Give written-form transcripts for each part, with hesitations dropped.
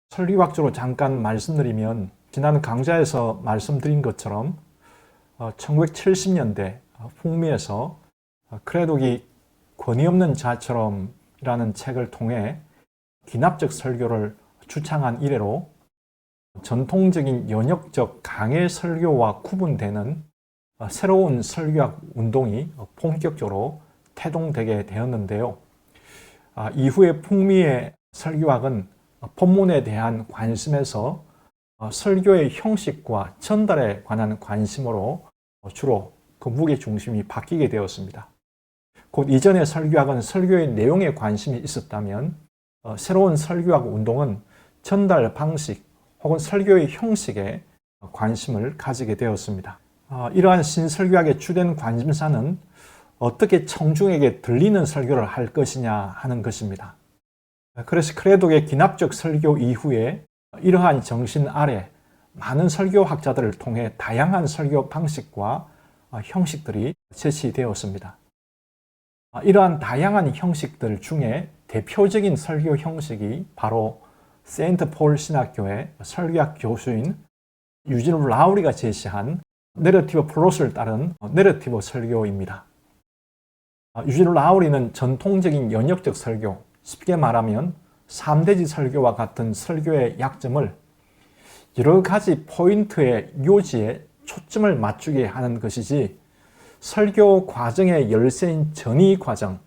설리학적으로 잠깐 말씀드리면 지난 강좌에서 말씀드린 것처럼 1970년대 북미에서 크레독이 권위 없는 자처럼이라는 책을 통해 기납적 설교를 주창한 이래로 전통적인 연역적 강해 설교와 구분되는 새로운 설교학 운동이 본격적으로 태동되게 되었는데요. 이후에 북미의 설교학은 본문에 대한 관심에서 설교의 형식과 전달에 관한 관심으로 주로 그 무게 중심이 바뀌게 되었습니다. 곧 이전의 설교학은 설교의 내용에 관심이 있었다면 새로운 설교학 운동은 전달 방식 혹은 설교의 형식에 관심을 가지게 되었습니다. 이러한 신설교학의 주된 관심사는 어떻게 청중에게 들리는 설교를 할 것이냐 하는 것입니다. 그래서 크레독의 기납적 설교 이후에 이러한 정신 아래 많은 설교학자들을 통해 다양한 설교 방식과 형식들이 제시되었습니다. 이러한 다양한 형식들 중에 대표적인 설교 형식이 바로 세인트 폴 신학교의 설교학 교수인 유진 라우리가 제시한 내러티브 플롯을 따른 내러티브 설교입니다. 유진 라우리는 전통적인 연역적 설교, 쉽게 말하면 3대지 설교와 같은 설교의 약점을 여러 가지 포인트의 요지에 초점을 맞추게 하는 것이지 설교 과정의 열쇠인 전이 과정,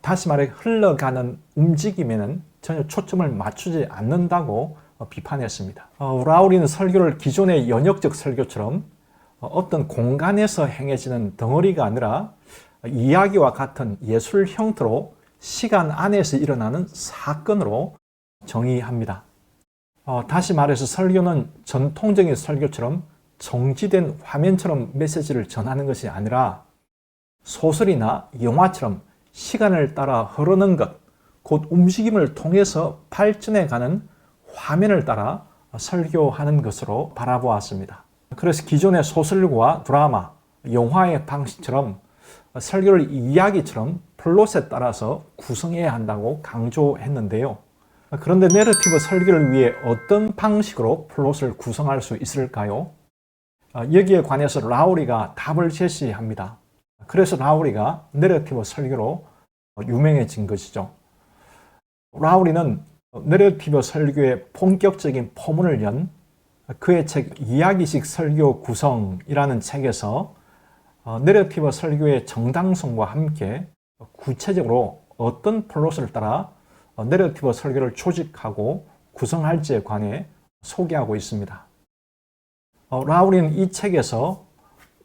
다시 말해 흘러가는 움직임에는 전혀 초점을 맞추지 않는다고 비판했습니다. 라우리는 설교를 기존의 연역적 설교처럼 어떤 공간에서 행해지는 덩어리가 아니라 이야기와 같은 예술 형태로 시간 안에서 일어나는 사건으로 정의합니다. 다시 말해서 설교는 전통적인 설교처럼 정지된 화면처럼 메시지를 전하는 것이 아니라 소설이나 영화처럼 시간을 따라 흐르는 것, 곧 움직임을 통해서 발전해가는 화면을 따라 설교하는 것으로 바라보았습니다. 그래서 기존의 소설과 드라마, 영화의 방식처럼 설교를 이야기처럼 플롯에 따라서 구성해야 한다고 강조했는데요. 그런데 내러티브 설교를 위해 어떤 방식으로 플롯을 구성할 수 있을까요? 여기에 관해서 라우리가 답을 제시합니다. 그래서 라우리가 내러티브 설교로 유명해진 것이죠. 라우리는 내러티브 설교의 본격적인 포문을 연 그의 책 이야기식 설교 구성이라는 책에서 내러티브 설교의 정당성과 함께 구체적으로 어떤 플롯을 따라 내러티브 설교를 조직하고 구성할지에 관해 소개하고 있습니다. 라우리는 이 책에서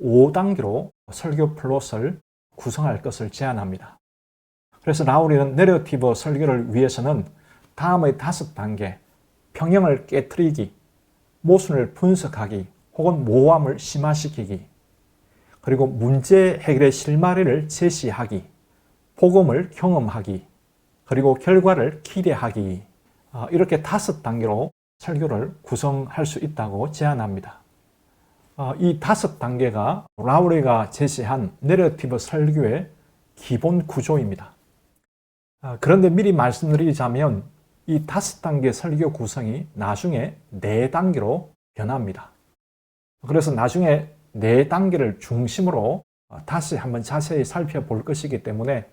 5단계로 설교 플롯을 구성할 것을 제안합니다. 그래서 라우리는 내러티브 설교를 위해서는 다음의 5단계, 평형을 깨트리기, 모순을 분석하기, 혹은 모호함을 심화시키기, 그리고 문제 해결의 실마리를 제시하기, 복음을 경험하기, 그리고 결과를 기대하기, 이렇게 5단계로 설교를 구성할 수 있다고 제안합니다. 이 5단계가 라우리가 제시한 내러티브 설교의 기본 구조입니다. 그런데 미리 말씀드리자면 이 5단계 설교 구성이 나중에 4단계로 변합니다. 그래서 나중에 4단계를 중심으로 다시 한번 자세히 살펴볼 것이기 때문에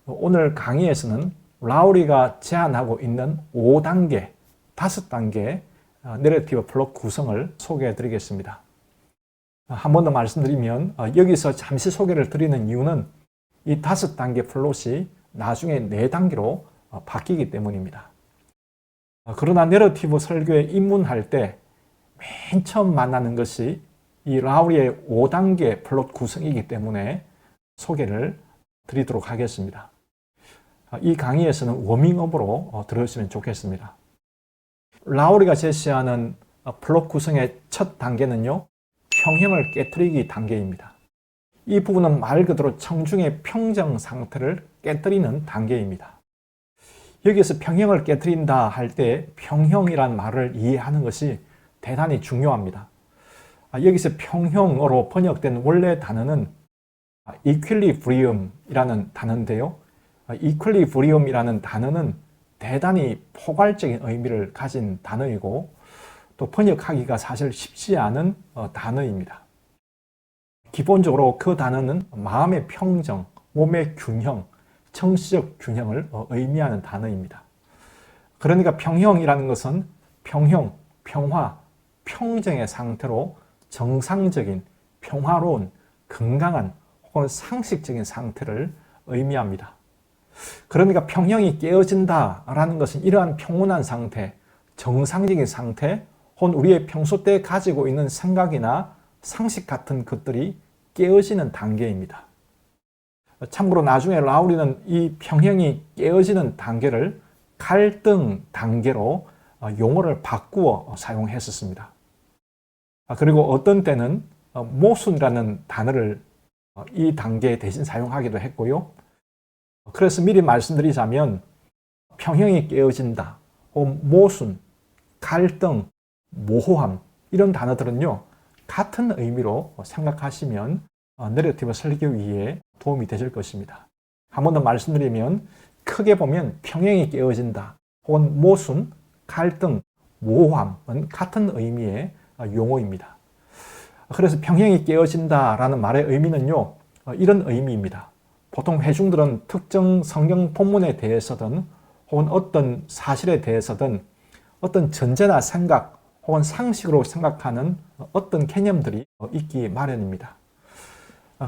오늘 강의에서는 라우리가 제안하고 있는 5단계, 5단계 내러티브 플롯 구성을 소개해 드리겠습니다. 한 번 더 말씀드리면 여기서 잠시 소개를 드리는 이유는 이 5단계 플롯이 나중에 4단계로 바뀌기 때문입니다. 그러나 내러티브 설교에 입문할 때 맨 처음 만나는 것이 이 라우리의 5단계 플롯 구성이기 때문에 소개를 드리도록 하겠습니다. 이 강의에서는 워밍업으로 들으시면 좋겠습니다. 라우리가 제시하는 플롯 구성의 첫 단계는요, 평형을 깨트리기 단계입니다. 이 부분은 말 그대로 청중의 평정 상태를 깨트리는 단계입니다. 여기서 평형을 깨트린다 할 때 평형이란 말을 이해하는 것이 대단히 중요합니다. 여기서 평형으로 번역된 원래 단어는 equilibrium이라는 단어인데요. equilibrium이라는 단어는 대단히 포괄적인 의미를 가진 단어이고 또 번역하기가 사실 쉽지 않은 단어입니다. 기본적으로 그 단어는 마음의 평정, 몸의 균형, 정신적 균형을 의미하는 단어입니다. 그러니까 평형이라는 것은 평형, 평화, 평정의 상태로 정상적인, 평화로운, 건강한 혹은 상식적인 상태를 의미합니다. 그러니까 평형이 깨어진다라는 것은 이러한 평온한 상태, 정상적인 상태, 혹은 우리의 평소 때 가지고 있는 생각이나 상식 같은 것들이 깨어지는 단계입니다. 참고로 나중에 라우리는 이 평형이 깨어지는 단계를 갈등 단계로 용어를 바꾸어 사용했었습니다. 그리고 어떤 때는 모순이라는 단어를 이 단계에 대신 사용하기도 했고요. 그래서 미리 말씀드리자면 평형이 깨어진다, 혹은 모순, 갈등, 모호함 이런 단어들은요 같은 의미로 생각하시면 내러티브 설교위에 도움이 되실 것입니다. 한 번 더 말씀드리면 크게 보면 평형이 깨어진다 혹은 모순, 갈등, 모호함은 같은 의미의 용어입니다. 그래서 평형이 깨어진다라는 말의 의미는요 이런 의미입니다. 보통 회중들은 특정 성경 본문에 대해서든 혹은 어떤 사실에 대해서든 어떤 전제나 생각 혹은 상식으로 생각하는 어떤 개념들이 있기 마련입니다.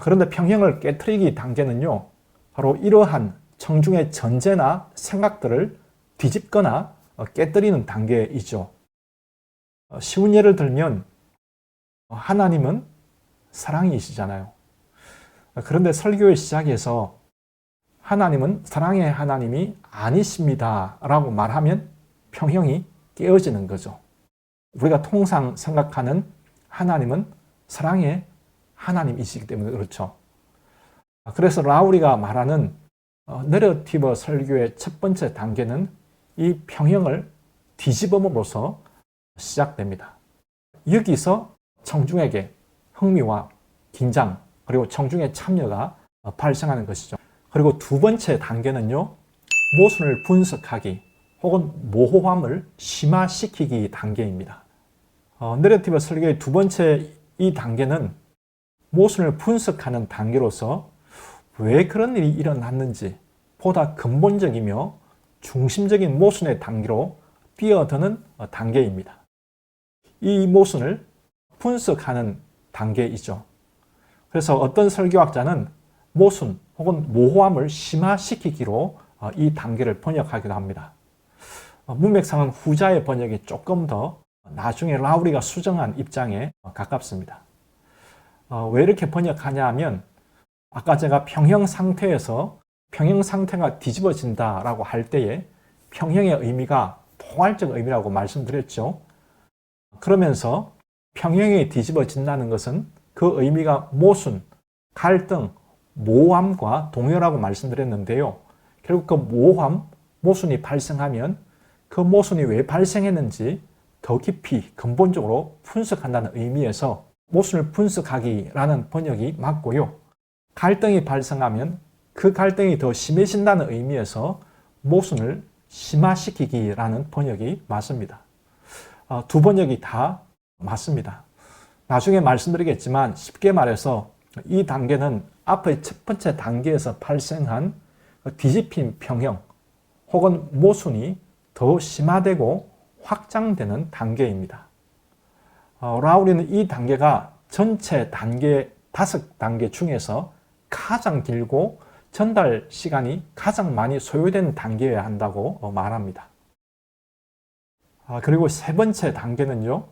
그런데 평형을 깨트리기 단계는요 바로 이러한 청중의 전제나 생각들을 뒤집거나 깨뜨리는 단계이죠. 쉬운 예를 들면 하나님은 사랑이시잖아요. 그런데 설교의 시작에서 하나님은 사랑의 하나님이 아니십니다 라고 말하면 평형이 깨어지는 거죠. 우리가 통상 생각하는 하나님은 사랑의 하나님이시기 때문에 그렇죠. 그래서 라우리가 말하는 내러티브 설교의 첫 번째 단계는 이 평형을 뒤집음으로써 시작됩니다. 여기서 청중에게 흥미와 긴장 그리고 청중의 참여가 발생하는 것이죠. 그리고 두 번째 단계는요 모순을 분석하기 혹은 모호함을 심화시키기 단계입니다. 내러티브 설교의 두 번째 이 단계는 모순을 분석하는 단계로서 왜 그런 일이 일어났는지 보다 근본적이며 중심적인 모순의 단계로 뛰어드는 단계입니다. 이 모순을 분석하는 단계이죠. 그래서 어떤 설교학자는 모순 혹은 모호함을 심화시키기로 이 단계를 번역하기도 합니다. 문맥상은 후자의 번역이 조금 더 나중에 라우리가 수정한 입장에 가깝습니다. 왜 이렇게 번역하냐 하면 아까 제가 평형 상태에서 평형 상태가 뒤집어진다라고 할 때에 평형의 의미가 포괄적 의미라고 말씀드렸죠. 그러면서 평형이 뒤집어진다는 것은 그 의미가 모순, 갈등, 모호함과 동일하고 말씀드렸는데요. 결국 그 모호함, 모순이 발생하면 그 모순이 왜 발생했는지 더 깊이 근본적으로 분석한다는 의미에서 모순을 분석하기라는 번역이 맞고요. 갈등이 발생하면 그 갈등이 더 심해진다는 의미에서 모순을 심화시키기라는 번역이 맞습니다. 두 번역이 다 맞습니다. 나중에 말씀드리겠지만 쉽게 말해서 이 단계는 앞의 첫 번째 단계에서 발생한 뒤집힌 평형 혹은 모순이 더 심화되고 확장되는 단계입니다. 라우리는 이 단계가 전체 단계 5단계 중에서 가장 길고 전달 시간이 가장 많이 소요된 단계여야 한다고 말합니다. 그리고 세 번째 단계는요,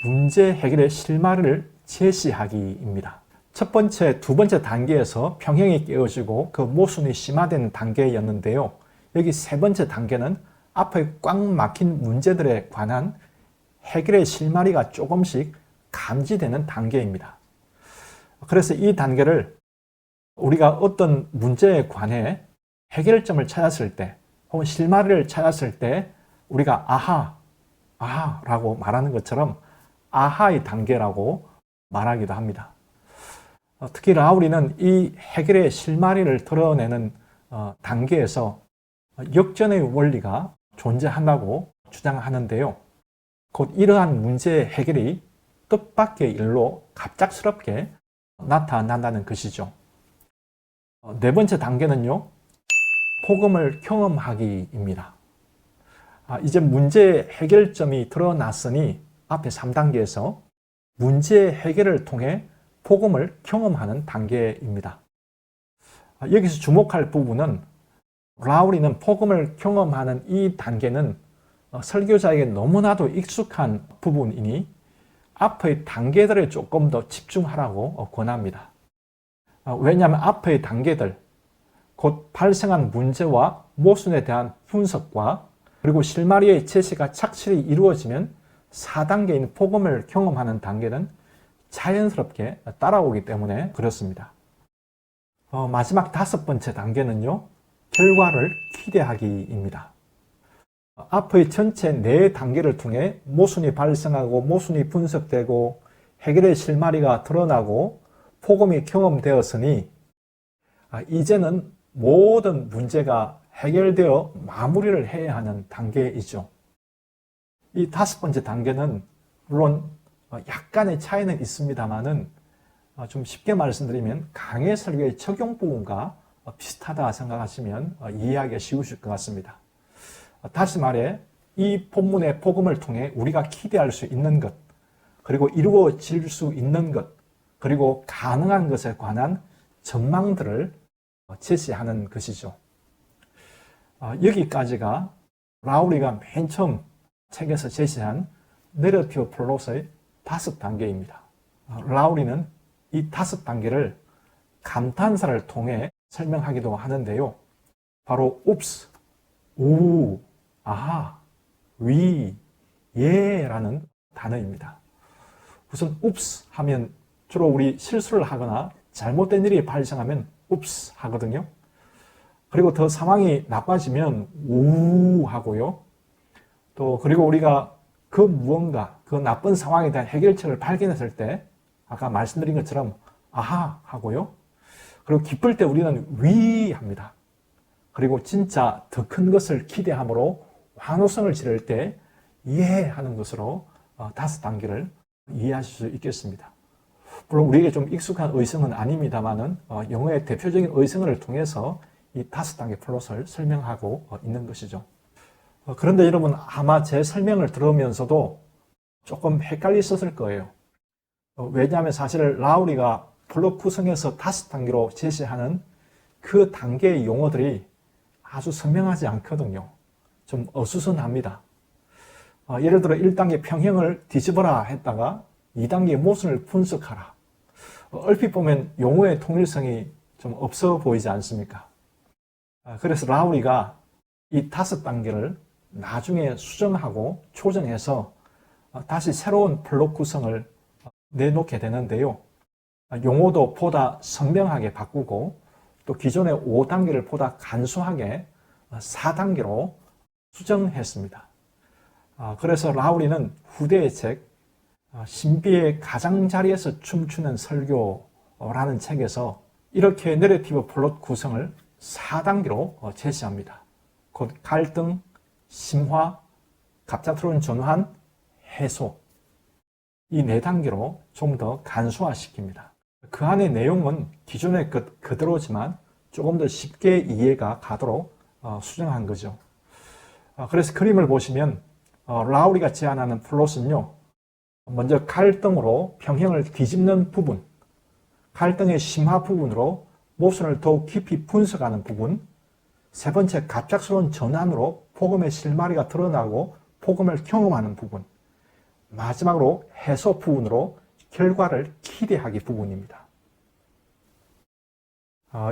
문제 해결의 실마리를 제시하기입니다. 첫 번째, 두 번째 단계에서 평형이 깨어지고 그 모순이 심화된 단계였는데요. 여기 세 번째 단계는 앞에 꽉 막힌 문제들에 관한 해결의 실마리가 조금씩 감지되는 단계입니다. 그래서 이 단계를 우리가 어떤 문제에 관해 해결점을 찾았을 때 혹은 실마리를 찾았을 때 우리가 아하라고 말하는 것처럼 아하의 단계라고 말하기도 합니다. 특히 라우리는 이 해결의 실마리를 드러내는 단계에서 역전의 원리가 존재한다고 주장하는데요. 곧 이러한 문제 해결이 뜻밖의 일로 갑작스럽게 나타난다는 것이죠. 네 번째 단계는요, 복음을 경험하기입니다. 이제 문제 해결점이 드러났으니 앞에 3단계에서 문제 해결을 통해 복음을 경험하는 단계입니다. 여기서 주목할 부분은 라우리는 복음을 경험하는 이 단계는 설교자에게 너무나도 익숙한 부분이니 앞의 단계들에 조금 더 집중하라고 권합니다. 왜냐하면 앞의 단계들, 곧 발생한 문제와 모순에 대한 분석과 그리고 실마리의 제시가 착실히 이루어지면 4단계인 복음을 경험하는 단계는 자연스럽게 따라오기 때문에 그렇습니다. 마지막 5번째 단계는요, 결과를 기대하기입니다. 앞의 전체 4단계를 통해 모순이 발생하고 모순이 분석되고 해결의 실마리가 드러나고 복음이 경험되었으니 이제는 모든 문제가 해결되어 마무리를 해야 하는 단계이죠. 이 5번째 단계는 물론 약간의 차이는 있습니다만은 좀 쉽게 말씀드리면 강해 설교의 적용 부분과 비슷하다 생각하시면 이해하기가 쉬우실 것 같습니다. 다시 말해 이 본문의 복음을 통해 우리가 기대할 수 있는 것, 그리고 이루어질 수 있는 것, 그리고 가능한 것에 관한 전망들을 제시하는 것이죠. 여기까지가 라우리가 맨 처음 책에서 제시한 내러티브 플롯의 5단계입니다. 라우리는 이 5단계를 감탄사를 통해 설명하기도 하는데요. 바로 옵스, 오, 아하, 위, 예라는 단어입니다. 우선 옵스 하면 주로 우리 실수를 하거나 잘못된 일이 발생하면 옵스 하거든요. 그리고 더 상황이 나빠지면 우 하고요. 또 그리고 우리가 그 무언가, 그 나쁜 상황에 대한 해결책을 발견했을 때 아까 말씀드린 것처럼 아하 하고요. 그리고 기쁠 때 우리는 위 합니다. 그리고 진짜 더 큰 것을 기대함으로 환호성을 지를 때 예 하는 것으로 5단계를 이해하실 수 있겠습니다. 물론 우리에게 좀 익숙한 의성은 아닙니다만은 영어의 대표적인 의성어를 통해서 이 5단계 플롯을 설명하고 있는 것이죠. 그런데 여러분 아마 제 설명을 들으면서도 조금 헷갈리셨을 거예요. 왜냐하면 사실 라우리가 플롯 구성에서 5단계로 제시하는 그 단계의 용어들이 아주 선명하지 않거든요. 좀 어수선합니다. 예를 들어 1단계 평형을 뒤집어라 했다가 2단계 모순을 분석하라. 얼핏 보면 용어의 통일성이 좀 없어 보이지 않습니까? 그래서 라우리가 이 5단계를 나중에 수정하고 조정해서 다시 새로운 플롯 구성을 내놓게 되는데요. 용어도 보다 선명하게 바꾸고 또 기존의 5단계를 보다 간소하게 4단계로 수정했습니다. 그래서 라우리는 후대의 책 신비의 가장자리에서 춤추는 설교라는 책에서 이렇게 내러티브 플롯 구성을 4단계로 제시합니다. 곧 갈등, 심화, 갑작스러운 전환, 해소. 이 4단계로 좀 더 간소화시킵니다. 그 안의 내용은 기존의 것 그대로지만 조금 더 쉽게 이해가 가도록 수정한 거죠. 그래서 그림을 보시면 라우리가 제안하는 플롯은요. 먼저 갈등으로 평형을 뒤집는 부분, 갈등의 심화 부분으로 모순을 더욱 깊이 분석하는 부분, 세 번째 갑작스러운 전환으로 복음의 실마리가 드러나고 복음을 경험하는 부분, 마지막으로 해소 부분으로 결과를 기대하기 부분입니다.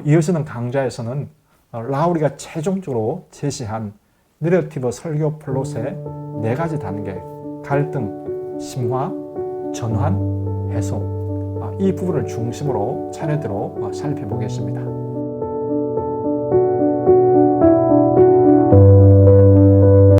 이어지는 강좌에서는 라우리가 최종적으로 제시한 내러티브 설교 플롯의 4가지 단계, 갈등, 심화, 전환, 해소, 이 부분을 중심으로 차례대로 살펴보겠습니다.